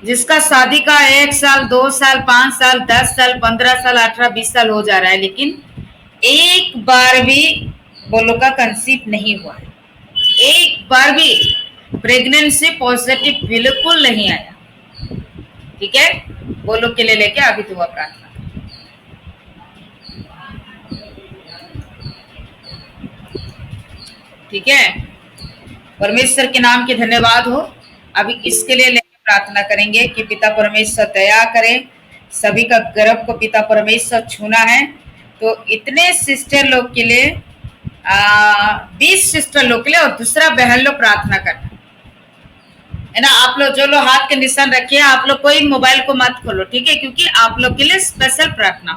जिसका शादी का 1 साल, 2 साल, 5 साल, 10 साल, 15 साल, 18, 20 साल हो जा रहा है, लेकिन एक बार भी वो लोग का कंसीव नहीं हुआ है। एक बार भी प्रेगनेंसी पॉजिटिव बिल्कुल नहीं आया। ठीक है, वो लोग के लिए लेके अभी दुआ प्रार्थना। ठीक है, परमेश्वर के नाम के धन्यवाद हो। अभी इसके लिए लेके प्रार्थना करेंगे कि पिता परमेश्वर दया करे, सभी का गर्भ को पिता परमेश्वर छूना है। तो इतने सिस्टर लोग के लिए 20 सिस्टर लोग के लिए और दूसरा बहन लोग प्रार्थना करना है ना। आप लोग जो लोग हाथ के निशान रखिए, आप लोग कोई मोबाइल को मत खोलो, ठीक है, क्योंकि आप लोग के लिए स्पेशल प्रार्थना,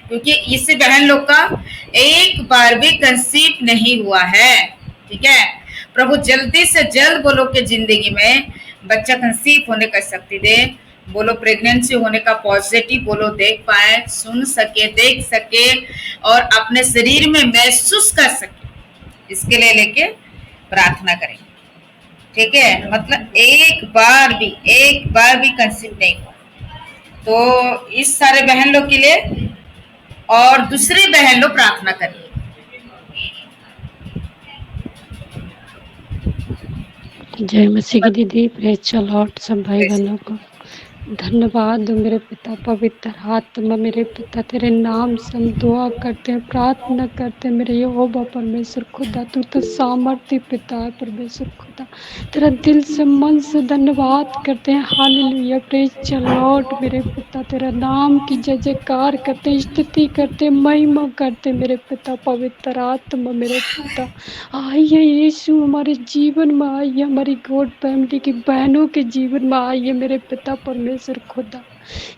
क्योंकि इसी बहन लोग का एक बार भी कंसीव नहीं हुआ है। ठीक है, प्रभु जल्दी से जल्द वो लोग के जिंदगी में बच्चा कंसीव होने का शक्ति दे। वो लोग प्रेगनेंसी होने का पॉजिटिव वो लोग देख पाए, सुन सके, देख सके और अपने शरीर में महसूस कर सके। इसके लिए लेके प्रार्थना करेंगे। ठीक है, मतलब एक बार भी कंसीव नहीं हुआ। तो इस सारे बहन लोग के लिए और दूसरी बहन लोग प्रार्थना करिए। जय मसीह की दीदी, प्रेज द लॉर्ड सब भाई बहनों को धन्यवाद मेरे पिता। पवित्र आत्मा मेरे पिता, तेरे नाम से हम दुआ करते हैं, प्रार्थना करते हैं। मेरे यहोवा परमेश्वर खुदा, तू तो सामर्थ्य पिता है परमेश्वर खुदा। तेरा दिल से मन से धन्यवाद करते हैं। हालेलुया, प्रेज द लॉर्ड मेरे पिता। तेरा नाम की जय जयकार करते हैं, स्तुति करते हैं, महिमा करते हैं मेरे पिता। पवित्र आत्मा मेरे पिता आइए, यीशु हमारे जीवन में आइए, हमारी गॉड फैमिली की बहनों के जीवन में आइए मेरे पिता परमेश्वर खुदा।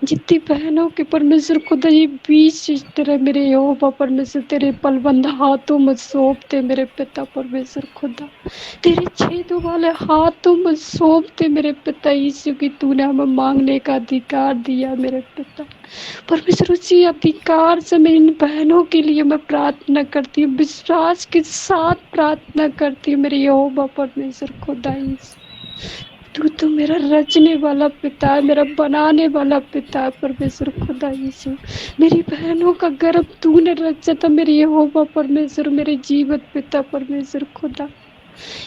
जितनी बहनों के परमेश्वर खुदा ये 20 सिस्टर है मेरे यहोवा परमेश्वर, तेरे पलबंद हाथों में सौंपते मेरे पिता परमेश्वर खुदा। तेरे छेदों वाले हाथों में सौंपते मेरे पिता यीशु की। तूने हमें मांगने का अधिकार दिया मेरे पिता परमेश्वर। उसी अधिकार से मैं इन बहनों के लिए मैं प्रार्थना करती हूँ, विश्वास के साथ प्रार्थना करती हूँ मेरे यहोवा परमेश्वर खुदा। तू तो मेरा रचने वाला पिता है, मेरा बनाने वाला पिता है परमेश्वर खुदा यीशु। मेरी बहनों का गर्भ तूने रचा था मेरे यहोवा परमेश्वर, मेरे जीवित पिता परमेश्वर खुदा।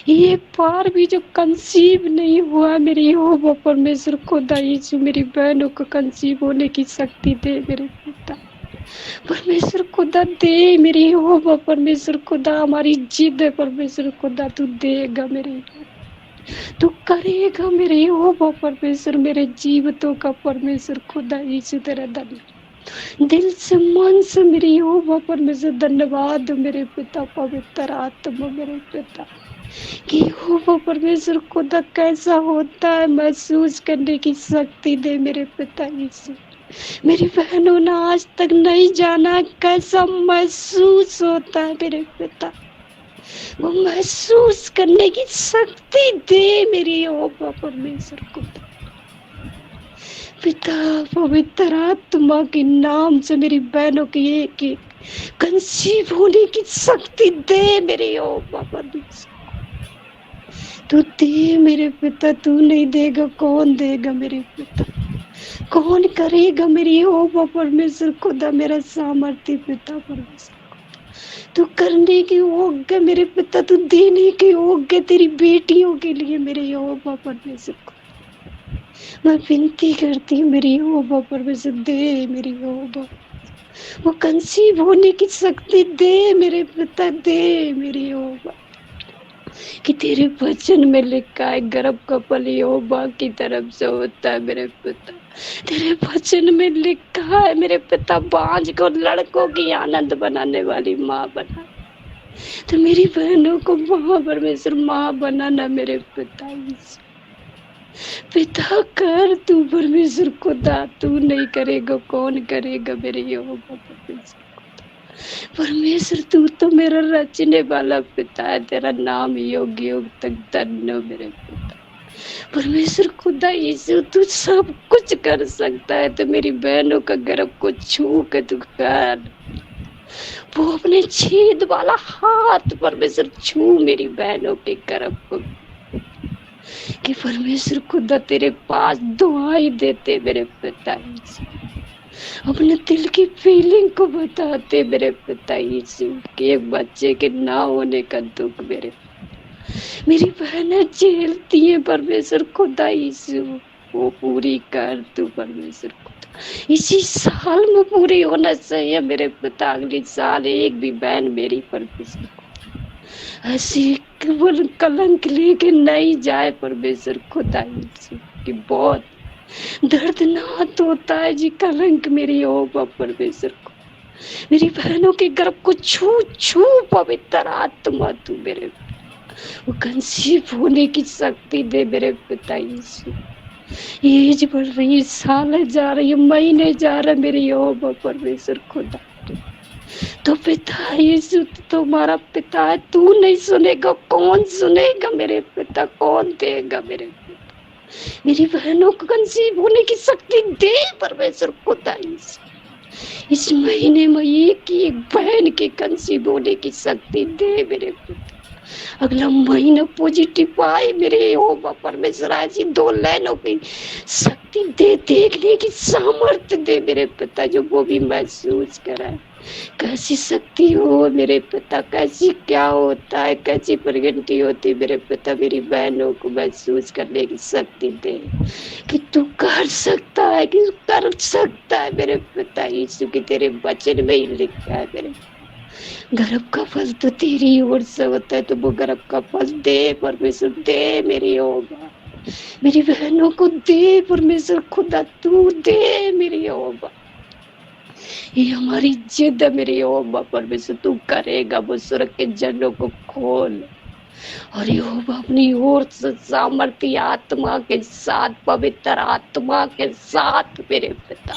ये बार भी जो कंसीव नहीं हुआ मेरे यहोवा परमेश्वर खुदा यीशु, मेरी बहनों को कंसीव होने की शक्ति दे मेरे पिता परमेश्वर खुदा। दे मेरी यहोवा परमेश्वर खुदा, हमारी जिद है परमेश्वर खुदा, तू देगा मेरे, तू करेगा मेरे यहोवा परमेश्वर। मेरे जीवितों का परमेश्वर खुदा यीशु तेरा धन्यवाद, दिल से मन से मेरे यहोवा परमेश्वर धन्यवाद मेरे पिता। पवित्र आत्मा मेरे पिता कि यहोवा परमेश्वर खुदा कैसा होता है महसूस करने की शक्ति दे मेरे पिता यीशु। मेरी बहनों ने आज तक नहीं जाना कैसा महसूस होता है मेरे पिता, वो महसूस करने की शक्ति दे मेरी यहोवा परमेश्वर को पिता। पवित्र आत्मा के नाम से मेरी बहनों की एक कंसीव होने की शक्ति दे मेरे यहोवा परमेश्वर। तू दे मेरे पिता, तू नहीं देगा कौन देगा मेरे पिता, कौन करेगा मेरी यहोवा परमेश्वर खुदा। मेरा सामर्थ्य पिता परमेश्वर, तू करने के योग्य मेरे पिता, तू देने के योग्य तेरी बेटियों के लिए मेरे यहोवा परमेश्वर को मैं विनती करती हूँ मेरी यहोवा परमेश्वर। दे मेरी यहोवा वो कंसीव होने की शक्ति दे मेरे पिता, दे मेरी यहोवा। कि तेरे वचन में लिखा है गर्भ का फल यहोवा की तरफ से होता है मेरे पिता। तेरे वचन में लिखा है मेरे पिता, बांझ को लड़कों की आनंद बनाने वाली माँ बना, तो मेरी बहनों को माँ परमेश्वर माँ बनाना मेरे पिता यीशु। पिता कर तू परमेश्वर खुदा, तू नहीं करेगा कौन करेगा मेरे यहोवा परमेश्वर। परमेश्वर तू तो मेरा रचने वाला पिता है, तेरा नाम योग योग तक धन्य मेरे पिता परमेश्वर खुदा यीशु। तू सब कुछ कर सकता है, तो मेरी बहनों का गर्भ को छू के तू कर, वो अपने छेद वाला हाथ परमेश्वर छू मेरी बहनों के गर्भ को कि परमेश्वर खुदा तेरे पास दुआई देते मेरे पिता यीशु, अपने दिल की फीलिंग को बताते मेरे पिता यीशु कि एक बच्चे के ना होने का दुख मेरी बहनें झेलती है परमेश्वर खुदा यीशु, वो पूरी कर तू परमेश्वर खुदा, इसी साल में पूरी होना चाहिए मेरे पिता, अगले साल एक भी बहन मेरी परमेश्वर खुदा ऐसी केवल कलंक लेके नहीं जाए परमेश्वर खुदा यीशु, कि बहुत दर्दनाक होता है जी कलंक मेरी हो परमेश्वर को, मेरी बहनों के गर्भ को छू छू पवित्र आत्मा तू मेरे वो कंसीव होने की शक्ति दे मेरे पिता यीशु, एज बढ़ रही है, साल जा रही है, महीने जा रहे मेरी यहोवा परमेश्वर खुदा, तो पिता यीशु तुम्हारा पिता है, तू नहीं सुनेगा कौन सुनेगा मेरे पिता, कौन देगा मेरे पिता, मेरी बहनों को कंसीव होने की शक्ति दे परमेश्वर खुदा यीशु, इस महीने में एक बहन की कंसीव होने की शक्ति दे मेरे पिता, अगला महीना पॉजिटिव आए मेरे यहोवा परमेश्वर, ऐसी 2 लाइनों की शक्ति दे, देखने की सामर्थ्य दे मेरे पिता, जो वो भी महसूस कराए कैसी शक्ति हो मेरे पिता, कैसी क्या होता है, कैसी प्रगति होती मेरे पिता, मेरी बहनों को महसूस करने की शक्ति दे कि तू कर सकता है, कि तू कर सकता है मेरे पिता यीशु, की तेरे वचन में ही लिखा है मेरे गर्भ का फल तो तेरी ओर से होता है, तो वो गर्भ का फल दे परमेश्वर, दे मेरी यहोवा, मेरी बहनों को दे परमेश्वर खुदा, तू दे मेरी यहोवा, ये हमारी जिद है मेरी यहोवा परमेश्वर, तू करेगा, वो स्वर्ग के जनों को खोल, और यहोवा अपनी ओर से सामर्थ्य आत्मा के साथ, पवित्र आत्मा के साथ मेरे पिता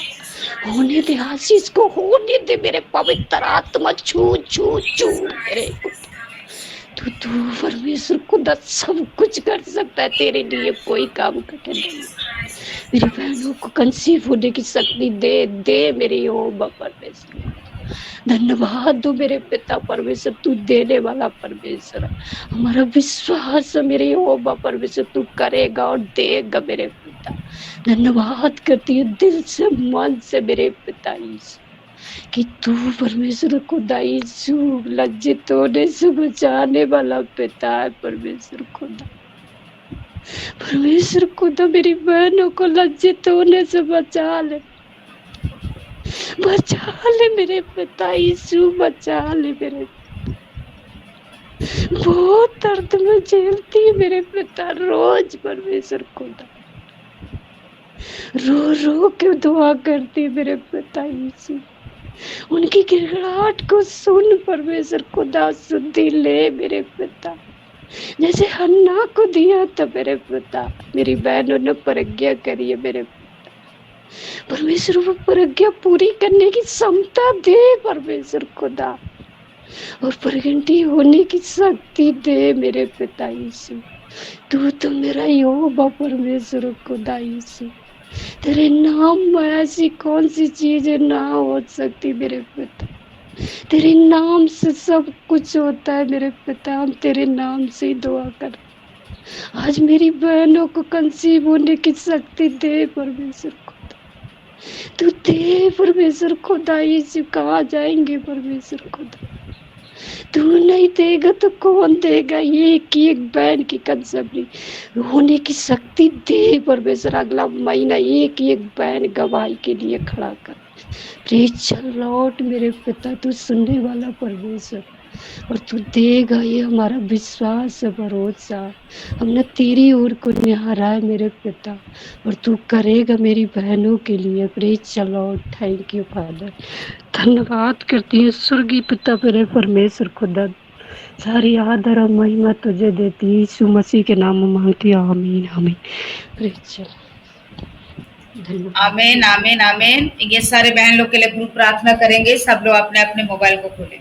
होने दे, आशीष को होने दे मेरे पवित्र आत्मा, छू छू छू मेरे तू परमेश्वर खुदा सब कुछ कर सकता है, तेरे लिए कोई काम कठिन नहीं, मेरी बहनों को कंसीव होने की शक्ति दे, दे मेरी यहोवा परमेश्वर, धन्यवाद दो मेरे पिता परमेश्वर, तू देने वाला परमेश्वर, हमारा विश्वास मेरे यहोवा परमेश्वर, तू करेगा और देगा मेरे पिता, धन्यवाद करती हूँ दिल से मन से मेरे पिता यीशु, कि तू परमेश्वर खुदा यीशु लज्जित होने से बचाने वाला पिता है परमेश्वर खुदा, परमेश्वर खुदा मेरी बहनों को लज्जित होने से बचा ले, बचा ले मेरे पिता यीशु, बचा ले मेरे, बहुत दर्द में झेलती है मेरे पिता रोज परमेश्वर खुदा, रो रो के दुआ करती मेरे पिता यीशु, उनकी गिड़गिड़ाहट को सुन परमेश्वर खुदा, सुधि ले मेरे पिता, जैसे हन्ना को दिया था मेरे पिता, मेरी बहनों ने प्रतिज्ञा करी है मेरे पिता, परमेश्वर वो प्रतिज्ञा पूरी करने की क्षमता दे परमेश्वर खुदा, और प्रगति होने की शक्ति दे मेरे पिता यीशु, तू तो मेरा यहोवा परमेश्वर खुदा यीशु, तेरे नाम में ऐसी कौन सी चीज ना हो सकती मेरे पिता, तेरे नाम से सब कुछ होता है मेरे पिता, हम तेरे नाम से ही दुआ कर, आज मेरी बहनों को कंसीव होने की शक्ति दे परमेश्वर खुदा, तू दे परमेश्वर खुदा यीशु, कहाँ जाएंगे परमेश्वर खुदा, तू नहीं देगा तो कौन देगा, एक बहन की कंसबरी होने की शक्ति दे परमेश्वर, अगला महीना एक बहन गवाही के लिए खड़ा कर, प्लीज चल लौट मेरे पिता, तू सुनने वाला परमेश्वर, और तू देगा, ये हमारा विश्वास है, भरोसा, हमने तेरी ओर को निहारा है मेरे पिता, और तू करेगा मेरी बहनों के लिए, प्लीज चलो, थैंक यू फादर, धन्यवाद करती है स्वर्गीय पिता मेरे परमेश्वर खुदा, सारी आदर और महिमा तुझे देती है, यीशु मसीह के नाम में मांगती है, आमीन आमीन, प्लीज चलो, आमीन आमीन आमीन। ये सारे बहन लोग के लिए ग्रुप प्रार्थना करेंगे, सब लोग अपने अपने मोबाइल को खोलें।